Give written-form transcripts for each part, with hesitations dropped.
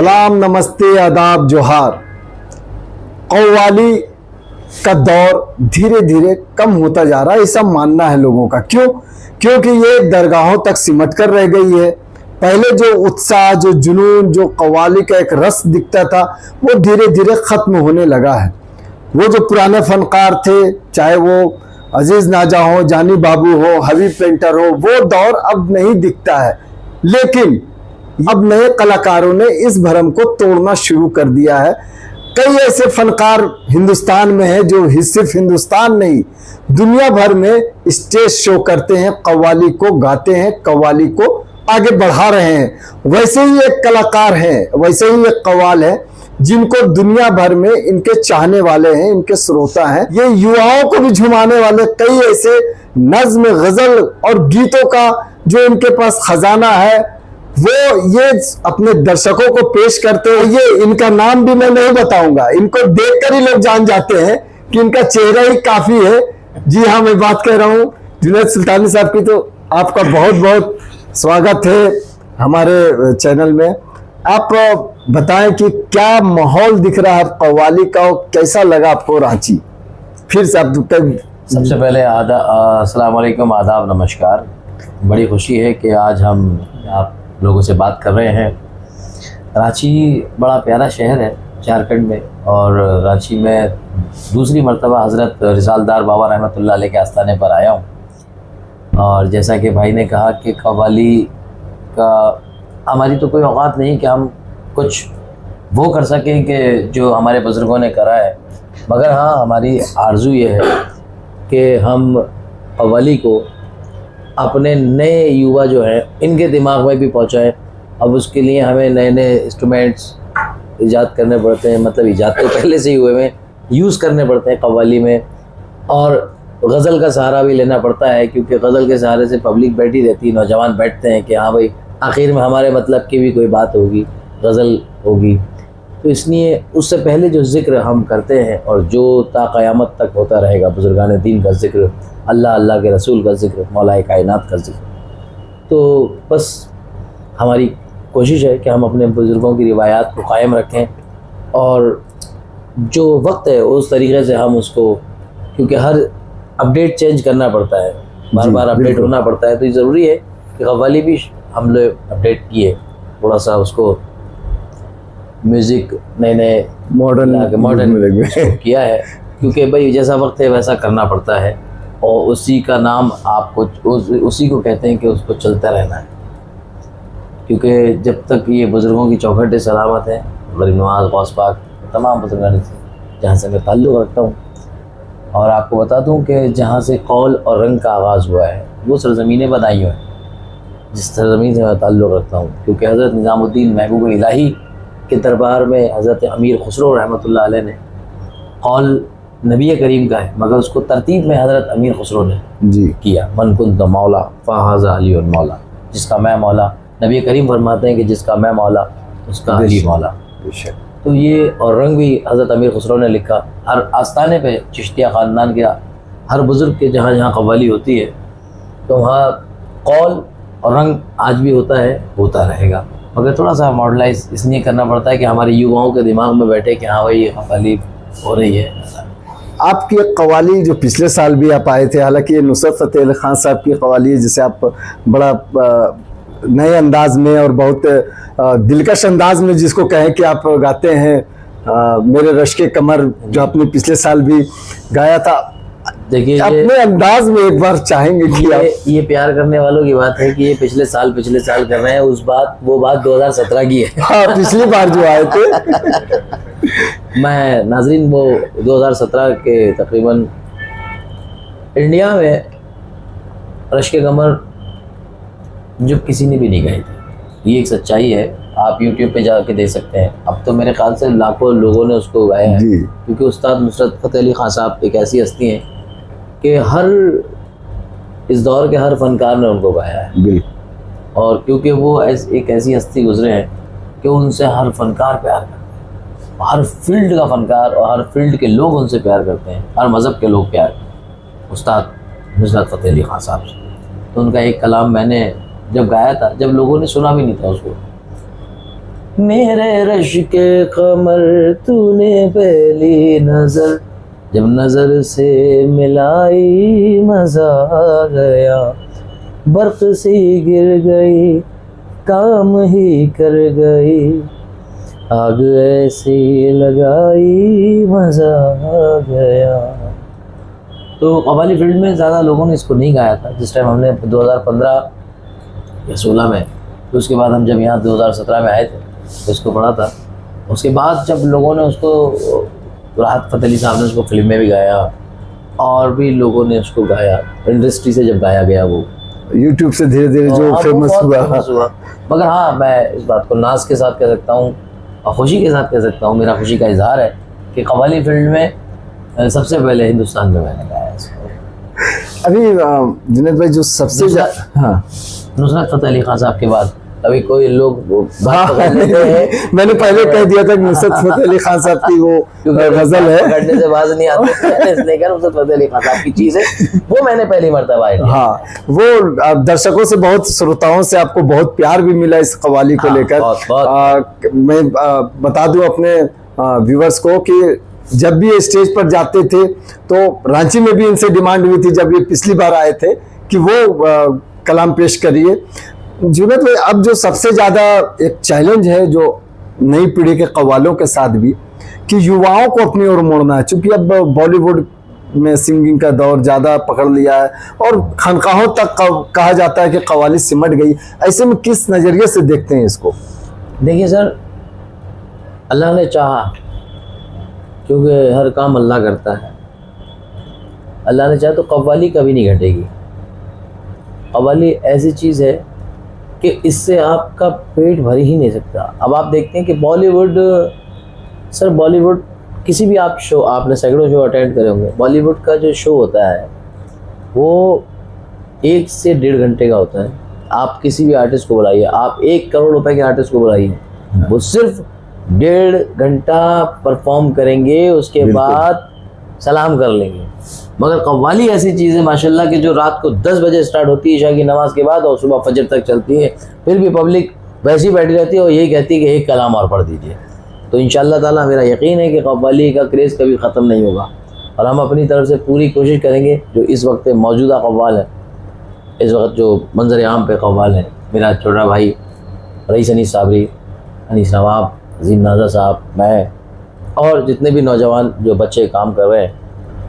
सलाम, नमस्ते, आदाब, जोहार। कव्वाली का दौर धीरे धीरे कम होता जा रहा है, ऐसा मानना है लोगों का। क्यों? क्योंकि ये दरगाहों तक सिमट कर रह गई है। पहले जो उत्साह, जो जुनून, जो कव्वाली का एक रस दिखता था, वो धीरे धीरे खत्म होने लगा है। वो जो पुराने फनकार थे, चाहे वो अजीज नाजा हो, जानी बाबू हो, हबीब पेंटर हो, वो दौर अब नहीं दिखता है। लेकिन अब नए कलाकारों ने इस भरम को तोड़ना शुरू कर दिया है। कई ऐसे फनकार हिंदुस्तान में हैं जो सिर्फ हिंदुस्तान नहीं, दुनिया भर में स्टेज शो करते हैं, कव्वाली को गाते हैं, कव्वाली को आगे बढ़ा रहे हैं। वैसे ही एक कलाकार हैं, वैसे ही एक कव्वाल है जिनको दुनिया भर में इनके चाहने वाले हैं, इनके श्रोता हैं। ये युवाओं को भी झुमाने वाले कई ऐसे नज्म, गजल और गीतों का जो इनके पास खजाना है, वो ये अपने दर्शकों को पेश करते हैं। ये इनका नाम भी मैं नहीं बताऊंगा, इनको देखकर ही लोग जान जाते हैं कि इनका चेहरा ही काफी है। जी हाँ, मैं बात कर रहा हूँ जुनैद सुल्तानी साहब की। तो आपका बहुत बहुत स्वागत है हमारे चैनल में। आप बताएं कि क्या माहौल दिख रहा है कव्वाली का, और कैसा लगा आपको रांची? फिर से आप सबसे पहले अस्सलाम वालेकुम, आदाब, नमस्कार। बड़ी खुशी है कि आज हम आप लोगों से बात कर रहे हैं। रांची बड़ा प्यारा शहर है झारखंड में, और रांची में दूसरी मर्तबा हज़रत रिसालदार बाबा रहमतुल्लाह अलैह के आस्थाने पर आया हूँ। और जैसा कि भाई ने कहा कि कव्वाली का हमारी तो कोई औकात नहीं कि हम कुछ वो कर सकें कि जो हमारे बुज़ुर्गों ने करा है, मगर हाँ, हमारी आरज़ू ये है कि हम कव्वाली को अपने नए युवा जो हैं इनके दिमाग में भी पहुंचाएं। अब उसके लिए हमें नए नए इंस्ट्रूमेंट्स ईजाद करने पड़ते हैं, मतलब ईजाद तो पहले से ही हुए हैं, यूज़ करने पड़ते हैं कव्वाली में। और गज़ल का सहारा भी लेना पड़ता है, क्योंकि गज़ल के सहारे से पब्लिक बैठी रहती है, नौजवान बैठते हैं कि हाँ भाई, आखिर में हमारे मतलब की भी कोई बात होगी, गज़ल होगी। तो इसलिए उससे पहले जो ज़िक्र हम करते हैं और जो ता क़यामत तक होता रहेगा, बुज़ुर्गान दीन का ज़िक्र, अल्लाह अल्लाह के रसूल का ज़िक्र, मौलाए कायनात का ज़िक्र। तो बस हमारी कोशिश है कि हम अपने बुज़ुर्गों की रिवायात को कायम रखें, और जो वक्त है उस तरीक़े से हम उसको, क्योंकि हर अपडेट चेंज करना पड़ता है, बार बार अपडेट होना पड़ता है। तो ये ज़रूरी है कि कव्वाली भी हम लोग अपडेट किए, थोड़ा सा उसको म्यूज़िक नए नए मॉडर्न किया है, क्योंकि भाई जैसा वक्त है वैसा करना पड़ता है। और उसी का नाम आपको उसी को कहते हैं कि उसको चलता रहना है, क्योंकि जब तक ये बुज़ुर्गों की चौखटें सलामत हैं, गरीब नवाज़, गौस पाक, तमाम बुज़ुर्गान से जहाँ से मैं ताल्लुक़ रखता हूँ। और आपको बता दूँ कि जहाँ से कौल और रंग का आगाज़ हुआ है वो सरज़मीन बदायूं है, जिस सरज़मीन से मैं ताल्लुक़ रखता हूँ। क्योंकि हज़रत निज़ामुद्दीन महबूब इलाही के दरबार में हज़रत अमीर खुसरो रहमतुल्लाह अलैह ने कौल नबी करीम का है, मगर उसको तरतीब में हज़रत अमीर खुसरो ने किया। मन कुंत मौला फ़हाज़ा अली और मौला, जिसका मैं मौला, नबी करीम फरमाते हैं कि जिसका मैं मौला उसका अली मौला। तो ये और रंग भी हज़रत अमीर खुसरो ने लिखा। हर आस्थाने पे चिश्तिया ख़ानदान के हर बुज़ुर्ग के जहाँ जहाँ कव्वाली होती है, तो वहाँ कौल और रंग आज भी होता है, होता रहेगा, मगर थोड़ा सा मॉडलाइज इसलिए करना पड़ता है कि हमारे युवाओं के दिमाग में बैठे कि हाँ भाई ये कव्वाली हो रही है। आपकी एक कव्वाली जो पिछले साल भी आप आए थे, हालांकि ये नुसरत फ़तेह अली खान साहब की कव्वाली है, जिसे आप बड़ा नए अंदाज में और बहुत दिलकश अंदाज में, जिसको कहें कि आप गाते हैं, मेरे रश के कमर, जो आपने पिछले साल भी गाया था। देखिए, अपने अंदाज में एक बार चाहेंगे कि ये प्यार करने वालों की बात है कि ये पिछले साल कर रहे हैं। वो बात 2017 की है। हाँ, पिछली बार जो आए थे मैं नाजरीन, वो 2017 के तकरीबन इंडिया में रश के कमर जो किसी ने भी नहीं गाई थी, ये एक सच्चाई है। आप YouTube पे जाके देख सकते हैं। अब तो मेरे ख्याल से लाखों लोगों ने उसको गाया है, क्योंकि उस्ताद नुसरत फ़तेह अली खान साहब एक ऐसी हस्ती हैं कि इस दौर के हर फनकार ने उनको गाया है। और क्योंकि वो एक ऐसी हस्ती गुजरे हैं कि उनसे हर फनकार प्यार करते हैं, हर फील्ड का फनकार और हर फील्ड के लोग उनसे प्यार करते हैं, हर मज़हब के लोग प्यार करते हैं उस्ताद नुसरत फ़तेह अली खान साहब से। तो उनका एक कलाम मैंने जब गाया था, जब लोगों ने सुना भी नहीं था उसको, मेरे रश के कमर तूने पहली नजर जब नजर से मिलाई मजा आ गया, बर्क सी गिर गई काम ही कर गई, आग ऐसी लगाई मजा आ गया। तो कव्वाली फील्ड में ज़्यादा लोगों ने इसको नहीं गाया था जिस टाइम हमने 2015 या 16 में, तो उसके बाद हम जब यहाँ 2017 में आए थे तो इसको पढ़ा था। उसके बाद जब लोगों ने उसको, राहत फ़तेह अली साहब ने उसको फिल्म में भी गाया और भी लोगों ने उसको गाया, इंडस्ट्री से जब गाया गया वो यूट्यूब से धीरे धीरे जो फेमस हुआ। मगर हाँ, मैं इस बात को नाज के साथ कह सकता हूँ और खुशी के साथ कह सकता हूँ, मेरा खुशी का इजहार है कि कव्वाली फील्ड में सबसे पहले हिंदुस्तान में मैंने गाया इसको। अभी जुनैद भाई जो सबसे हाँ, नुसरत फ़तेह अली खान साहब के बाद अभी कोई लोग हाँ, मैंने पहले कह दिया था कि नुसरत फ़तेह अली खान साहब की वो गजल है, पकड़ने से बाज नहीं आते इसलिए कर नुसरत फ़तेह अली खान साहब की चीज़ है, वो मैंने पहली मर्तबा आई। हाँ, वो दर्शकों से, बहुत श्रोताओं से आपको बहुत प्यार भी मिला इस कव्वाली को लेकर। मैं बता दूं अपने व्यूवर्स को कि जब भी ये स्टेज पर जाते थे तो रांची में भी इनसे डिमांड हुई थी जब ये पिछली बार आए थे कि वो कलाम पेश करिए। जुनैद भाई, अब जो सबसे ज़्यादा एक चैलेंज है जो नई पीढ़ी के कव्वालों के साथ भी, कि युवाओं को अपनी ओर मोड़ना है, क्योंकि अब बॉलीवुड में सिंगिंग का दौर ज़्यादा पकड़ लिया है और खानकाहों तक कहा जाता है कि कव्वाली सिमट गई। ऐसे में किस नज़रिए से देखते हैं इसको? देखिए सर, अल्लाह ने चाहा, क्योंकि हर काम अल्लाह करता है, अल्लाह ने चाहा तो कव्वाली कभी नहीं घटेगी। कव्वाली ऐसी चीज़ है कि इससे आपका पेट भर ही नहीं सकता। अब आप देखते हैं कि बॉलीवुड, सर बॉलीवुड किसी भी आप शो, आपने सैकड़ों शो अटेंड करे होंगे, बॉलीवुड का जो शो होता है वो 1 से 1.5 घंटे का होता है। आप किसी भी आर्टिस्ट को बुलाइए, आप 1 करोड़ रुपए के आर्टिस्ट को बुलाइए, वो सिर्फ 1.5 घंटा परफॉर्म करेंगे, उसके बाद सलाम कर लेंगे। मगर कव्वाली ऐसी चीज़ है माशाल्लाह कि जो रात को 10 बजे स्टार्ट होती है ईशा की नमाज़ के बाद और सुबह फजर तक चलती है, फिर भी पब्लिक वैसी बैठी रहती है और यही कहती है कि एक कलाम और पढ़ दीजिए। तो इंशाअल्लाह ताला मेरा यकीन है कि कव्वाली का क्रेज़ कभी ख़त्म नहीं होगा और हम अपनी तरफ से पूरी कोशिश करेंगे। जो इस वक्त मौजूदा कव्वाल है, इस वक्त जो मंजर आम पे कव्वाल है, मेरा छोटा भाई रईस अनीस साबरी, अनीस नवाब, अजीम नाज़ा साहब, मैं और जितने भी नौजवान जो बच्चे काम कर रहे हैं,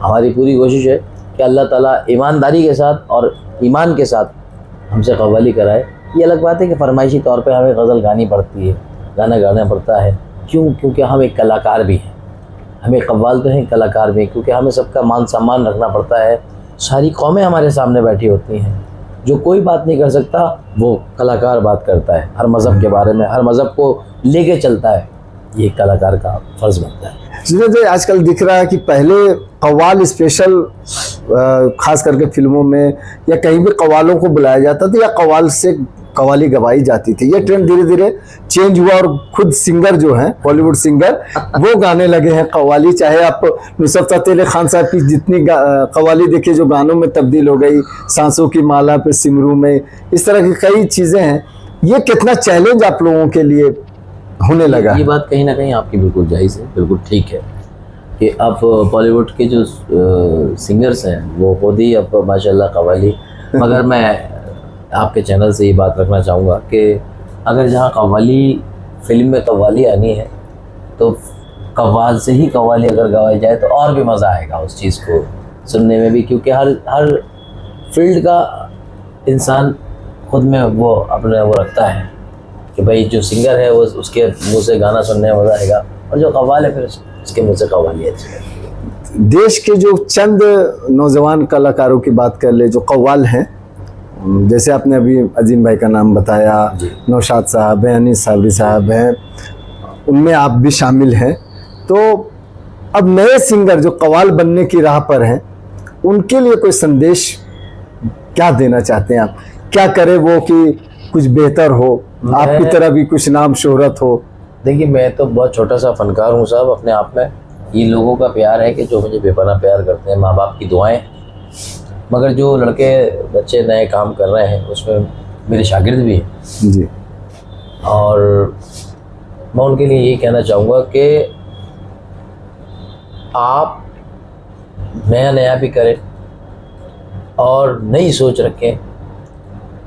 हमारी पूरी कोशिश है कि अल्लाह ताला ईमानदारी के साथ और ईमान के साथ हमसे कव्वाली कराए। ये अलग बात है कि फरमाइशी तौर पे हमें गज़ल गानी पड़ती है, गाना गाना पड़ता है, क्यों? क्योंकि हम एक कलाकार भी हैं, हमें कव्वाल तो हैं, कलाकार भी हैं, क्योंकि हमें सबका मान सम्मान रखना पड़ता है। सारी कौमें हमारे सामने बैठी होती हैं, जो कोई बात नहीं कर सकता वो कलाकार बात करता है, हर मज़हब के बारे में, हर मज़हब को लेके चलता है, ये कलाकार का फ़र्ज़ बनता है। जुनैद, आजकल दिख रहा है कि पहले कव्वाल स्पेशल खास करके फिल्मों में या कहीं भी कव्वालों को बुलाया जाता था या कव्वाल से कव्वाली गवाई जाती थी। ये ट्रेंड धीरे धीरे चेंज हुआ और खुद सिंगर जो हैं, बॉलीवुड सिंगर, वो गाने लगे हैं कव्वाली। चाहे आप नुसरत फ़तेह अली खान साहब की जितनी कव्वाली देखिए जो गानों में तब्दील हो गई, सांसों की माला पे सिमरू में, इस तरह की कई चीज़ें हैं। ये कितना चैलेंज आप लोगों के लिए होने लगा? ये बात कहीं ना कहीं आपकी बिल्कुल जायज़ है, बिल्कुल ठीक है कि आप बॉलीवुड के जो सिंगर्स हैं वो खुद ही अब माशाल्लाह कव्वाली, मगर मैं आपके चैनल से ये बात रखना चाहूँगा कि अगर जहाँ कव्वाली, फिल्म में कव्वाली आनी है तो कव्वाल से ही कव्वाली अगर गवाई जाए तो और भी मज़ा आएगा उस चीज़ को सुनने में भी, क्योंकि हर फील्ड का इंसान खुद में वो अपने वो रखता है कि भाई जो सिंगर है वो उसके मुँह से गाना सुनने में मज़ा आएगा और जो कव्वाल है फिर उसके मुँह से कव्वाली अच्छी है। देश के जो चंद नौजवान कलाकारों की बात कर ले जो कव्वाल हैं, जैसे आपने अभी अजीम भाई का नाम बताया, नौशाद साहब हैं, अनीस साबरी साहब हैं, उनमें आप भी शामिल हैं। तो अब नए सिंगर जो कव्वाल बनने की राह पर हैं, उनके लिए कोई संदेश क्या देना चाहते हैं आप? क्या करे वो कि कुछ बेहतर हो, आपकी तरह भी कुछ नाम शोहरत हो? देखिए, मैं तो बहुत छोटा सा फनकार हूँ साहब अपने आप में। ये लोगों का प्यार है कि जो मुझे बेपनाह प्यार करते हैं, माँ बाप की दुआएं। मगर जो लड़के बच्चे नए काम कर रहे हैं उसमें मेरे शागिर्द भी हैं जी। और मैं उनके लिए यही कहना चाहूँगा कि आप नया नया भी करें और नई सोच रखें,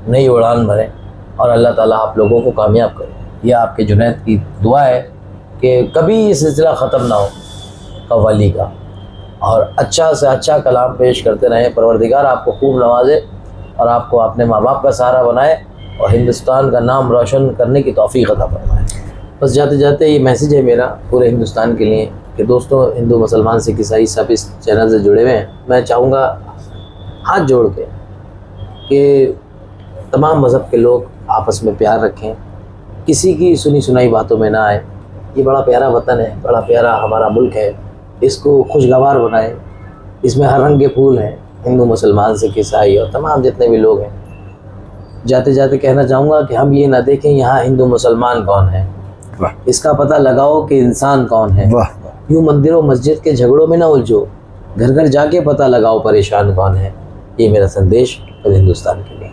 नई उड़ान भरें और अल्लाह ताला आप लोगों को कामयाब करे। यह आपके जुनैद की दुआ है कि कभी ये सिलसिला ख़त्म ना हो कव्वाली का, और अच्छा से अच्छा कलाम पेश करते रहें। परवरदिगार आपको खूब नवाजे और आपको अपने माँ बाप का सहारा बनाए और हिंदुस्तान का नाम रोशन करने की तौफीक अता फरमाए। बस जाते जाते ये मैसेज है मेरा पूरे हिंदुस्तान के लिए कि दोस्तों, हिंदू मुसलमान सिख ईसाई सब इस चैनल से जुड़े हुए हैं। मैं चाहूँगा हाथ जोड़ के कि तमाम मज़हब के लोग आपस में प्यार रखें, किसी की सुनी सुनाई बातों में ना आए। ये बड़ा प्यारा वतन है, बड़ा प्यारा हमारा मुल्क है, इसको खुशगवार बनाएं। इसमें हर रंग के फूल हैं, हिंदू मुसलमान सिख ईसाई और तमाम जितने भी लोग हैं। जाते जाते कहना चाहूँगा कि हम ये ना देखें यहाँ हिंदू मुसलमान कौन है, इसका पता लगाओ कि इंसान कौन है। यूँ मंदिरों मस्जिद के झगड़ों में ना उलझो, घर घर जाके पता लगाओ परेशान कौन है। ये मेरा संदेश हिंदुस्तान के लिए।